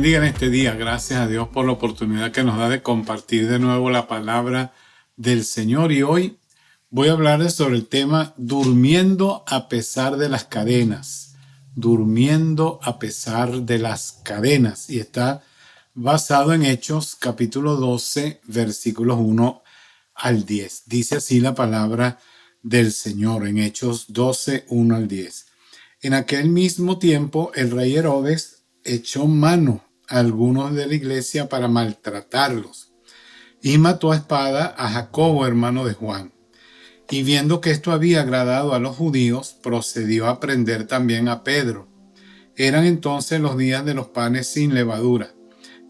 bendiga en este día. Gracias a Dios por la oportunidad que nos da de compartir de nuevo la palabra del Señor. Y hoy voy a hablarles sobre el tema durmiendo a pesar de las cadenas. Durmiendo a pesar de las cadenas. Y está basado en Hechos capítulo 12, versículos 1 al 10. Dice así la palabra del Señor en Hechos 12, 1 al 10. En aquel mismo tiempo el rey Herodes echó mano a algunos de la iglesia para maltratarlos y mató a espada a Jacobo, hermano de Juan. Y viendo que esto había agradado a los judíos, procedió a prender también a Pedro. Eran entonces los días de los panes sin levadura,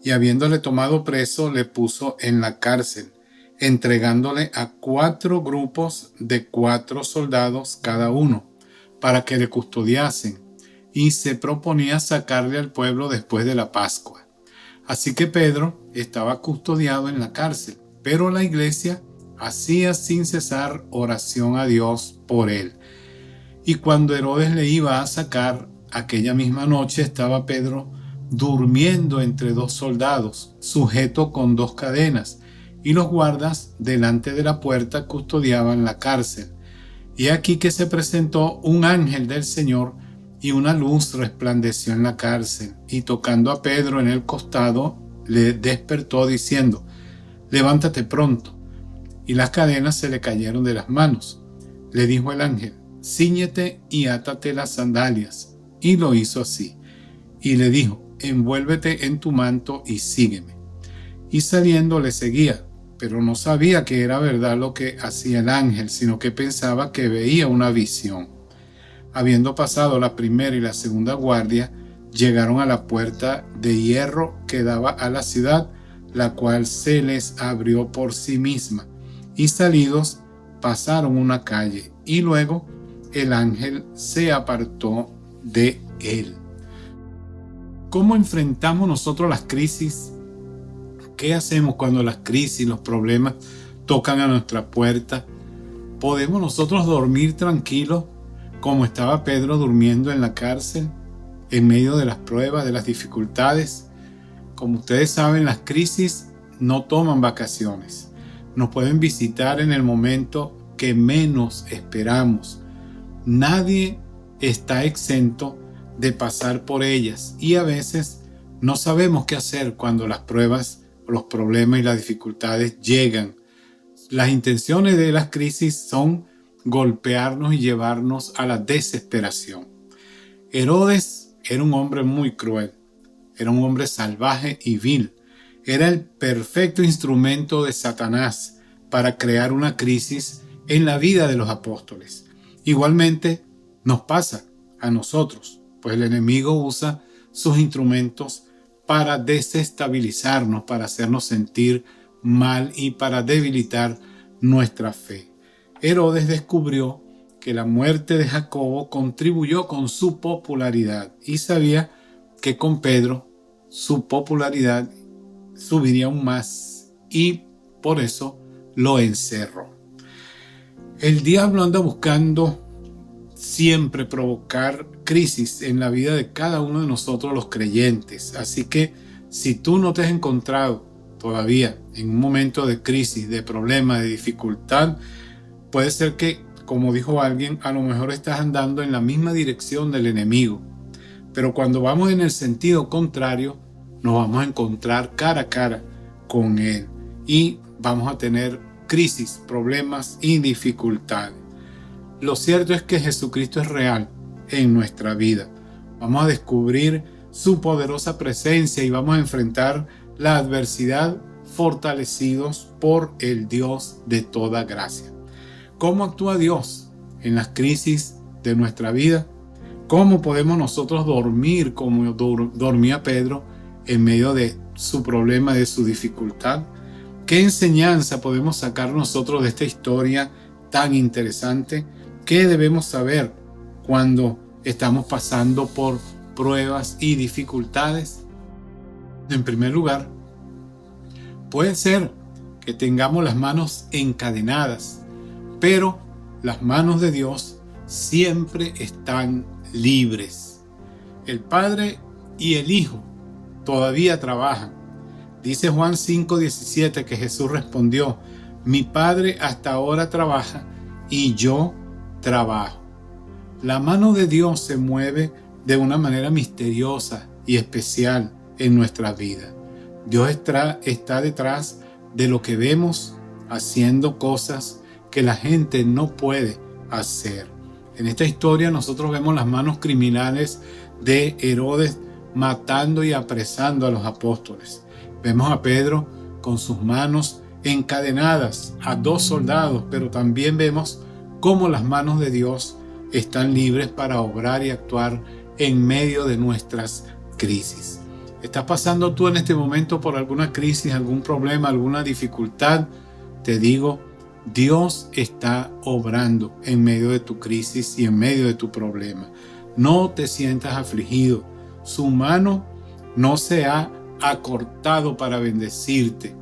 y habiéndole tomado preso, le puso en la cárcel, entregándole a 4 grupos de 4 soldados cada uno, para que le custodiasen, y se proponía sacarle al pueblo después de la Pascua. Así que Pedro estaba custodiado en la cárcel, pero la iglesia hacía sin cesar oración a Dios por él. Y cuando Herodes le iba a sacar, aquella misma noche estaba Pedro durmiendo entre 2 soldados, sujeto con 2 cadenas, y los guardas delante de la puerta custodiaban la cárcel. Y aquí que se presentó un ángel del Señor, y una luz resplandeció en la cárcel, y tocando a Pedro en el costado, le despertó diciendo: levántate pronto. Y las cadenas se le cayeron de las manos. Le dijo el ángel: cíñete y átate las sandalias. Y lo hizo así. Y le dijo: envuélvete en tu manto y sígueme. Y saliendo le seguía, pero no sabía que era verdad lo que hacía el ángel, sino que pensaba que veía una visión. Habiendo pasado la primera y la segunda guardia, llegaron a la puerta de hierro que daba a la ciudad, la cual se les abrió por sí misma, y salidos pasaron una calle, y luego el ángel se apartó de él. ¿Cómo enfrentamos nosotros las crisis? ¿Qué hacemos cuando las crisis, los problemas tocan a nuestra puerta? ¿Podemos nosotros dormir tranquilos como estaba Pedro durmiendo en la cárcel en medio de las pruebas, de las dificultades? Como ustedes saben, las crisis no toman vacaciones. Nos pueden visitar en el momento que menos esperamos. Nadie está exento de pasar por ellas, y a veces no sabemos qué hacer cuando las pruebas, los problemas y las dificultades llegan. Las intenciones de las crisis son golpearnos y llevarnos a la desesperación. Herodes era un hombre muy cruel, era un hombre salvaje y vil. Era el perfecto instrumento de Satanás para crear una crisis en la vida de los apóstoles. Igualmente nos pasa a nosotros, pues el enemigo usa sus instrumentos para desestabilizarnos, para hacernos sentir mal y para debilitar nuestra fe. Herodes descubrió que la muerte de Jacobo contribuyó con su popularidad y sabía que con Pedro su popularidad subiría aún más, y por eso lo encerró. El diablo anda buscando siempre provocar crisis en la vida de cada uno de nosotros los creyentes. Así que si tú no te has encontrado todavía en un momento de crisis, de problema, de dificultad, puede ser que, como dijo alguien, a lo mejor estás andando en la misma dirección del enemigo. Pero cuando vamos en el sentido contrario, nos vamos a encontrar cara a cara con él y vamos a tener crisis, problemas y dificultades. Lo cierto es que Jesucristo es real en nuestra vida. Vamos a descubrir su poderosa presencia y vamos a enfrentar la adversidad fortalecidos por el Dios de toda gracia. ¿Cómo actúa Dios en las crisis de nuestra vida? ¿Cómo podemos nosotros dormir como dormía Pedro en medio de su problema, de su dificultad? ¿Qué enseñanza podemos sacar nosotros de esta historia tan interesante? ¿Qué debemos saber cuando estamos pasando por pruebas y dificultades? En primer lugar, puede ser que tengamos las manos encadenadas, pero las manos de Dios siempre están libres. El Padre y el Hijo todavía trabajan. Dice Juan 5:17 que Jesús respondió: mi Padre hasta ahora trabaja y yo trabajo. La mano de Dios se mueve de una manera misteriosa y especial en nuestra vida. Dios está detrás de lo que vemos, haciendo cosas que la gente no puede hacer. En esta historia nosotros vemos las manos criminales de Herodes matando y apresando a los apóstoles. Vemos a Pedro con sus manos encadenadas a 2 soldados, pero también vemos cómo las manos de Dios están libres para obrar y actuar en medio de nuestras crisis. ¿Estás pasando tú en este momento por alguna crisis, algún problema, alguna dificultad? Te digo, Dios está obrando en medio de tu crisis y en medio de tu problema. No te sientas afligido. Su mano no se ha acortado para bendecirte.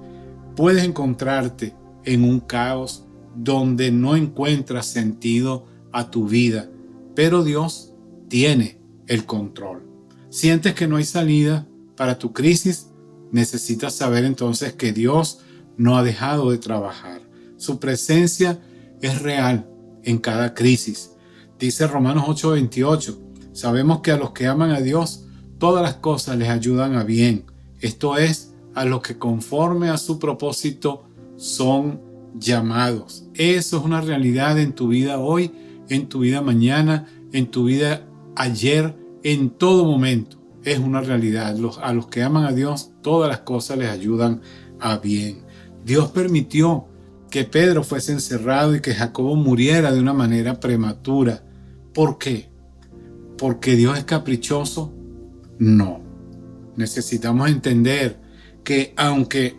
Puedes encontrarte en un caos donde no encuentras sentido a tu vida, pero Dios tiene el control. ¿Sientes que no hay salida para tu crisis? Necesitas saber entonces que Dios no ha dejado de trabajar. Su presencia es real en cada crisis. Dice Romanos 8:28, sabemos que a los que aman a Dios, todas las cosas les ayudan a bien. Esto es, a los que conforme a su propósito son llamados. Eso es una realidad en tu vida hoy, en tu vida mañana, en tu vida ayer, en todo momento. Es una realidad. A los que aman a Dios, todas las cosas les ayudan a bien. Dios permitió que Pedro fuese encerrado y que Jacobo muriera de una manera prematura. ¿Por qué? ¿Porque Dios es caprichoso? No. Necesitamos entender que aunque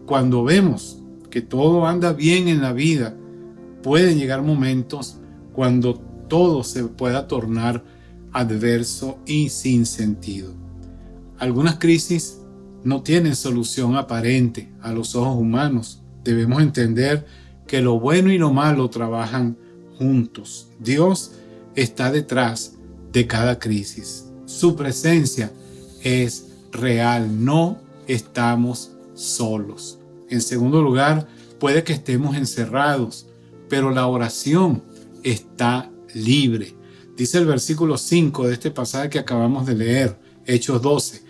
cuando vemos que todo anda bien en la vida, pueden llegar momentos cuando todo se pueda tornar adverso y sin sentido. Algunas crisis no tienen solución aparente a los ojos humanos. Debemos entender que lo bueno y lo malo trabajan juntos. Dios está detrás de cada crisis. Su presencia es real. No estamos solos. En segundo lugar, puede que estemos encerrados, pero la oración está libre. Dice el versículo 5 de este pasaje que acabamos de leer, Hechos 12.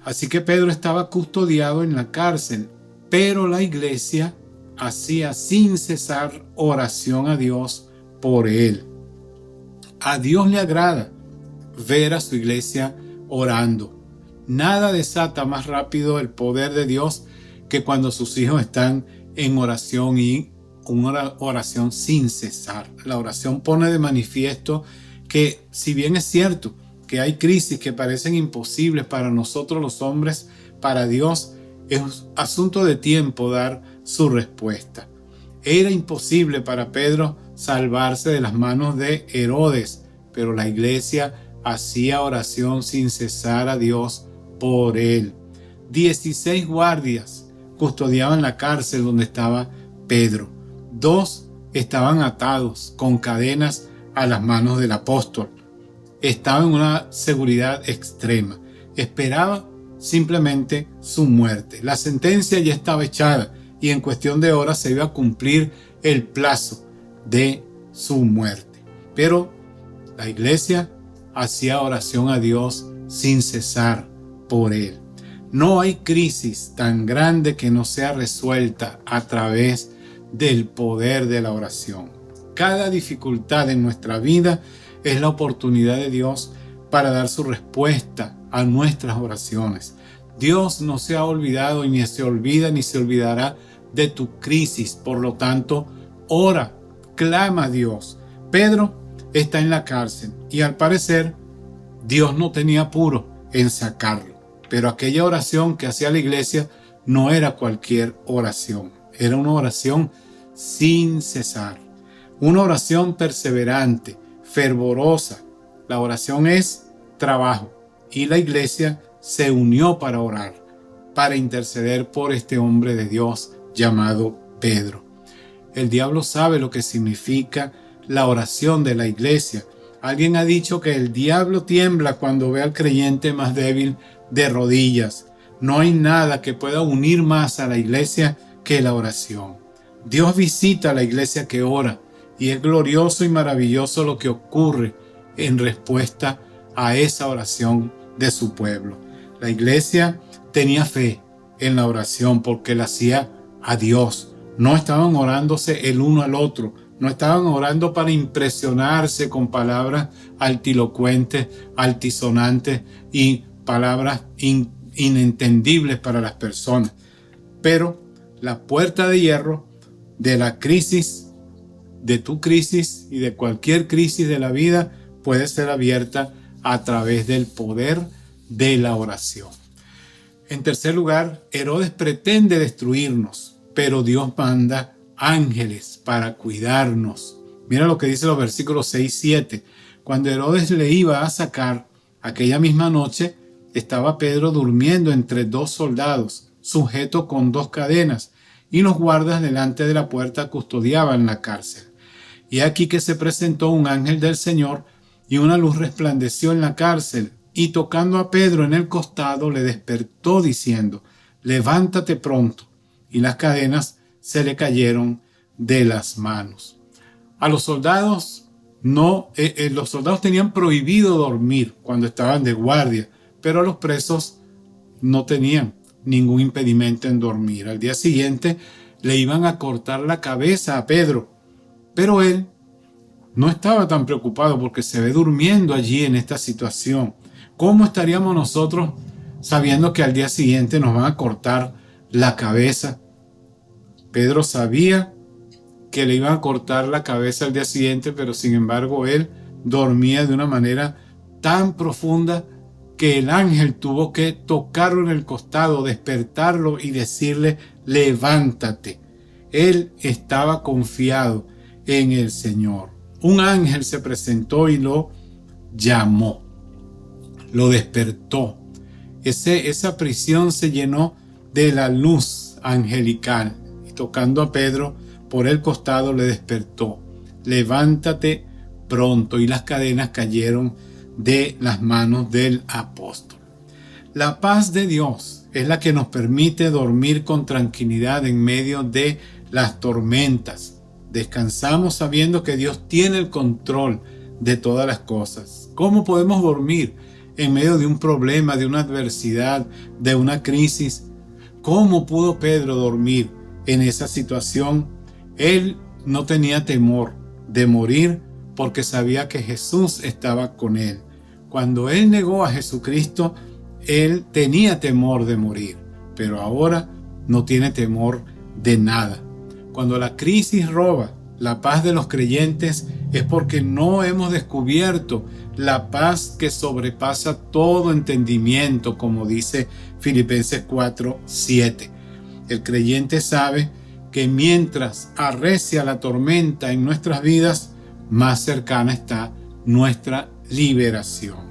Así que Pedro estaba custodiado en la cárcel, pero la iglesia hacía sin cesar oración a Dios por él. A Dios le agrada ver a su iglesia orando. Nada desata más rápido el poder de Dios que cuando sus hijos están en oración y una oración sin cesar. La oración pone de manifiesto que, si bien es cierto que hay crisis que parecen imposibles para nosotros los hombres, para Dios es asunto de tiempo dar su respuesta. Era imposible para Pedro salvarse de las manos de Herodes, pero la iglesia hacía oración sin cesar a Dios por él. 16 guardias custodiaban la cárcel donde estaba Pedro. 2 estaban atados con cadenas a las manos del apóstol. Estaba en una seguridad extrema. Esperaba simplemente su muerte. La sentencia ya estaba echada y en cuestión de horas se iba a cumplir el plazo de su muerte. Pero la iglesia hacía oración a Dios sin cesar por él. No hay crisis tan grande que no sea resuelta a través del poder de la oración. Cada dificultad en nuestra vida es la oportunidad de Dios para dar su respuesta a nuestras oraciones. Dios no se ha olvidado y ni se olvida ni se olvidará de tu crisis. Por lo tanto, ora, clama a Dios. Pedro está en la cárcel y al parecer Dios no tenía apuro en sacarlo. Pero aquella oración que hacía la iglesia no era cualquier oración. Era una oración sin cesar. Una oración perseverante, fervorosa. La oración es trabajo y la iglesia se unió para orar, para interceder por este hombre de Dios llamado Pedro. El diablo sabe lo que significa la oración de la iglesia. Alguien ha dicho que el diablo tiembla cuando ve al creyente más débil de rodillas. No hay nada que pueda unir más a la iglesia que la oración. Dios visita a la iglesia que ora y es glorioso y maravilloso lo que ocurre en respuesta a esa oración de su pueblo. La iglesia tenía fe en la oración porque la hacía a Dios. No estaban orándose el uno al otro. No estaban orando para impresionarse con palabras altilocuentes, altisonantes y palabras inentendibles para las personas. Pero la puerta de hierro de la crisis, de tu crisis y de cualquier crisis de la vida, puede ser abierta a través del poder de la oración. En tercer lugar, Herodes pretende destruirnos, pero Dios manda ángeles para cuidarnos. Mira lo que dice los versículos 6 y 7. Cuando Herodes le iba a sacar, aquella misma noche estaba Pedro durmiendo entre dos soldados, sujeto con dos cadenas, y los guardas delante de la puerta custodiaban la cárcel. Y aquí que se presentó un ángel del Señor, y una luz resplandeció en la cárcel, y tocando a Pedro en el costado le despertó diciendo: levántate pronto. Y las cadenas se le cayeron de las manos. A los soldados los soldados tenían prohibido dormir cuando estaban de guardia, pero a los presos no tenían ningún impedimento en dormir. Al día siguiente le iban a cortar la cabeza a Pedro, pero él no estaba tan preocupado porque se ve durmiendo allí en esta situación. ¿Cómo estaríamos nosotros sabiendo que al día siguiente nos van a cortar la cabeza? Pedro sabía que le iban a cortar la cabeza al día siguiente, pero sin embargo él dormía de una manera tan profunda que el ángel tuvo que tocarlo en el costado, despertarlo y decirle: levántate. Él estaba confiado en el Señor. Un ángel se presentó y lo llamó, lo despertó. Esa prisión se llenó de la luz angelical y tocando a Pedro por el costado le despertó: levántate pronto. Y las cadenas cayeron de las manos del apóstol. La paz de Dios es la que nos permite dormir con tranquilidad en medio de las tormentas. Descansamos sabiendo que Dios tiene el control de todas las cosas. ¿Cómo podemos dormir en medio de un problema, de una adversidad, de una crisis? ¿Cómo pudo Pedro dormir en esa situación? Él no tenía temor de morir porque sabía que Jesús estaba con él. Cuando él negó a Jesucristo, él tenía temor de morir, pero ahora no tiene temor de nada. Cuando la crisis roba la paz de los creyentes es porque no hemos descubierto la paz que sobrepasa todo entendimiento, como dice Filipenses 4:7. El creyente sabe que mientras arrecia la tormenta en nuestras vidas, más cercana está nuestra liberación.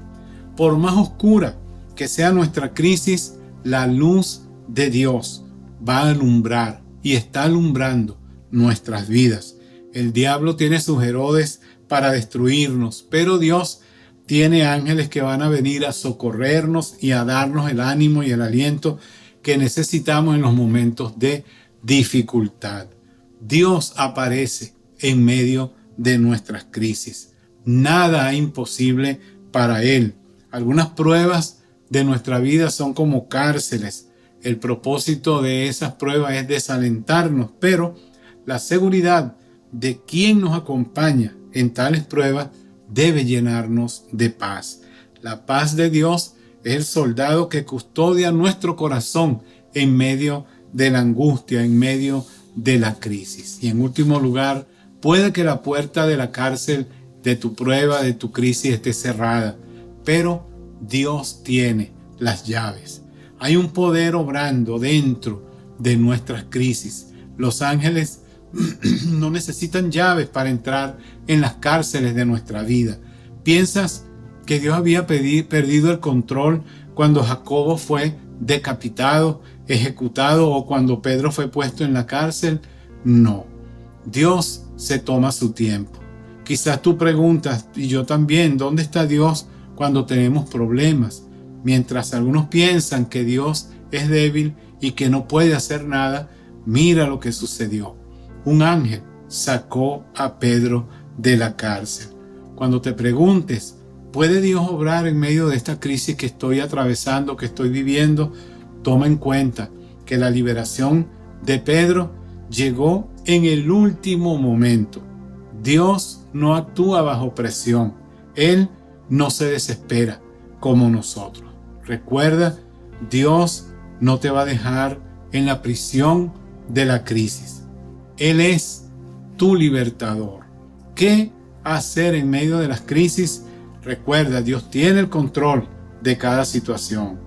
Por más oscura que sea nuestra crisis, la luz de Dios va a alumbrar y está alumbrando nuestras vidas. El diablo tiene sus Herodes para destruirnos, pero Dios tiene ángeles que van a venir a socorrernos y a darnos el ánimo y el aliento que necesitamos en los momentos de dificultad. Dios aparece en medio de nuestras crisis. Nada es imposible para Él. Algunas pruebas de nuestra vida son como cárceles. El propósito de esas pruebas es desalentarnos, pero la seguridad de quien nos acompaña en tales pruebas debe llenarnos de paz. La paz de Dios es el soldado que custodia nuestro corazón en medio de la angustia, en medio de la crisis. Y en último lugar, puede que la puerta de la cárcel, de tu prueba, de tu crisis esté cerrada, pero Dios tiene las llaves. Hay un poder obrando dentro de nuestras crisis. Los ángeles no necesitan llaves para entrar en las cárceles de nuestra vida. ¿Piensas que Dios había perdido el control cuando Jacobo fue decapitado, ejecutado o cuando Pedro fue puesto en la cárcel? No. Dios se toma su tiempo. Quizás tú preguntas, y yo también, ¿dónde está Dios cuando tenemos problemas? Mientras algunos piensan que Dios es débil y que no puede hacer nada, mira lo que sucedió. Un ángel sacó a Pedro de la cárcel. Cuando te preguntes, ¿puede Dios obrar en medio de esta crisis que estoy atravesando, que estoy viviendo? Toma en cuenta que la liberación de Pedro llegó en el último momento. Dios no actúa bajo presión. Él no se desespera como nosotros. Recuerda, Dios no te va a dejar en la prisión de la crisis. Él es tu libertador. ¿Qué hacer en medio de las crisis? Recuerda, Dios tiene el control de cada situación.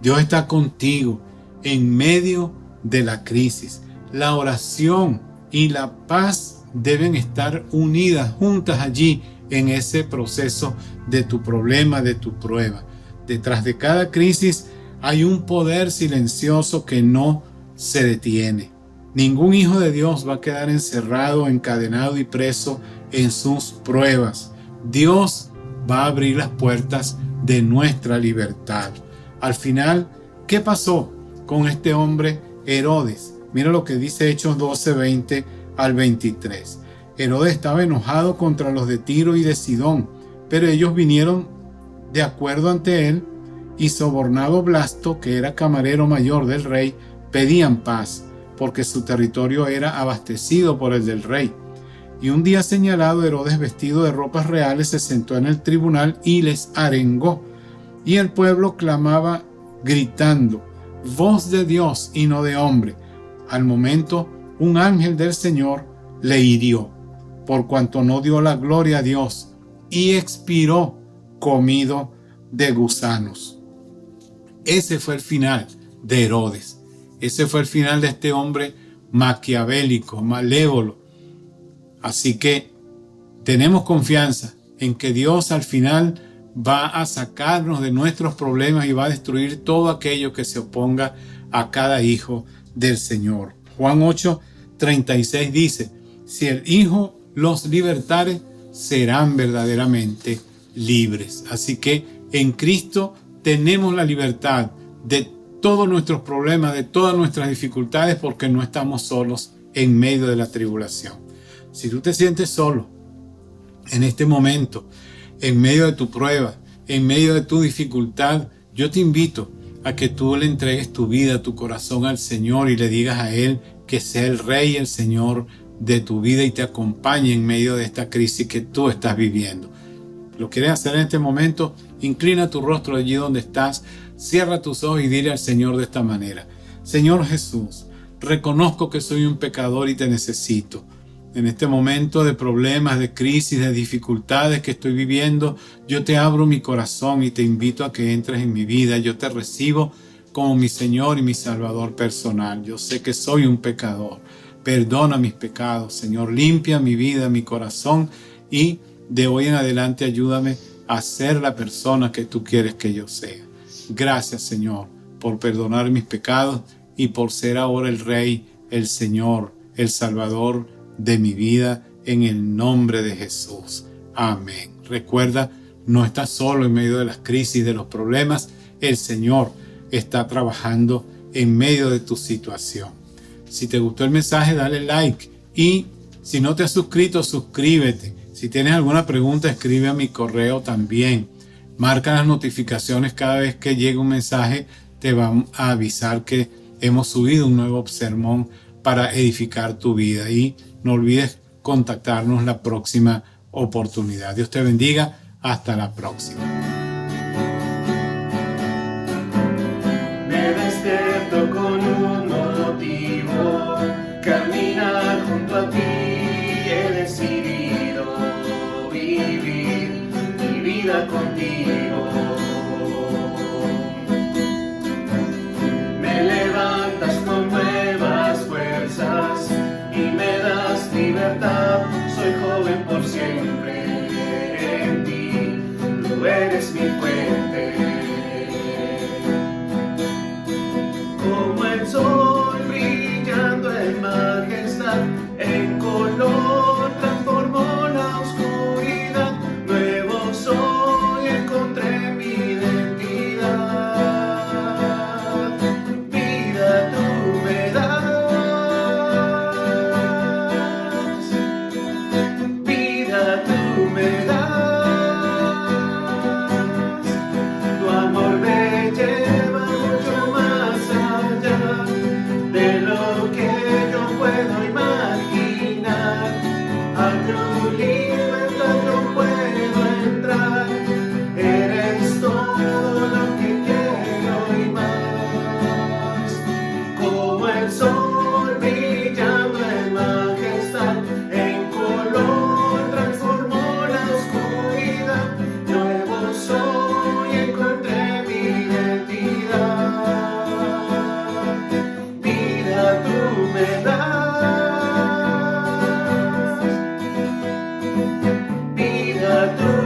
Dios está contigo en medio de la crisis. La oración y la paz deben estar unidas, juntas allí en ese proceso de tu problema, de tu prueba. Detrás de cada crisis hay un poder silencioso que no se detiene. Ningún hijo de Dios va a quedar encerrado, encadenado y preso en sus pruebas. Dios va a abrir las puertas de nuestra libertad. Al final, ¿qué pasó con este hombre Herodes? Mira lo que dice Hechos 12, 20 al 23. Herodes estaba enojado contra los de Tiro y de Sidón, pero ellos vinieron de acuerdo ante él, y sobornado Blasto, que era camarero mayor del rey, pedían paz, porque su territorio era abastecido por el del rey. Y un día señalado, Herodes, vestido de ropas reales, se sentó en el tribunal y les arengó. Y el pueblo clamaba gritando: voz de Dios y no de hombre. Al momento, un ángel del Señor le hirió, por cuanto no dio la gloria a Dios, y expiró comido de gusanos. Ese fue el final de Herodes. Ese fue el final de este hombre maquiavélico, malévolo. Así que tenemos confianza en que Dios al final va a sacarnos de nuestros problemas y va a destruir todo aquello que se oponga a cada hijo del Señor. Juan 8:36 dice: si el Hijo los libertare, serán verdaderamente libres. Así que en Cristo tenemos la libertad de todos nuestros problemas, de todas nuestras dificultades, porque no estamos solos en medio de la tribulación. Si tú te sientes solo en este momento, en medio de tu prueba, en medio de tu dificultad, yo te invito a que tú le entregues tu vida, tu corazón al Señor y le digas a Él que sea el Rey y el Señor de tu vida y te acompañe en medio de esta crisis que tú estás viviendo. ¿Lo quieres hacer en este momento? Inclina tu rostro allí donde estás, cierra tus ojos y dile al Señor de esta manera: Señor Jesús, reconozco que soy un pecador y te necesito. En este momento de problemas, de crisis, de dificultades que estoy viviendo, yo te abro mi corazón y te invito a que entres en mi vida. Yo te recibo como mi Señor y mi Salvador personal. Yo sé que soy un pecador. Perdona mis pecados, Señor. Limpia mi vida, mi corazón, y de hoy en adelante ayúdame a ser la persona que tú quieres que yo sea. Gracias, Señor, por perdonar mis pecados y por ser ahora el Rey, el Señor, el Salvador de mi vida, en el nombre de Jesús. Amén. Recuerda, no estás solo en medio de las crisis, de los problemas. El Señor está trabajando en medio de tu situación. Si te gustó el mensaje, dale like. Y si no te has suscrito, suscríbete. Si tienes alguna pregunta, escribe a mi correo también. Marca las notificaciones cada vez que llegue un mensaje. Te van a avisar que hemos subido un nuevo sermón para edificar tu vida. Y no olvides contactarnos la próxima oportunidad. Dios te bendiga. Hasta la próxima. Me despierto con un motivo: caminar junto a ti. He decidido vivir mi vida contigo. Me levantas con nuevas fuerzas y me das libertad. Soy joven por siempre en ti, tú eres mi fuente. Como el sol brillando en majestad, en color transformó la oscuridad. Nuevo soy, encontré mi identidad. el sol brillando en majestad, en color transformó la oscuridad. Nuevo soy, encontré mi identidad. Vida tú me das, vida tú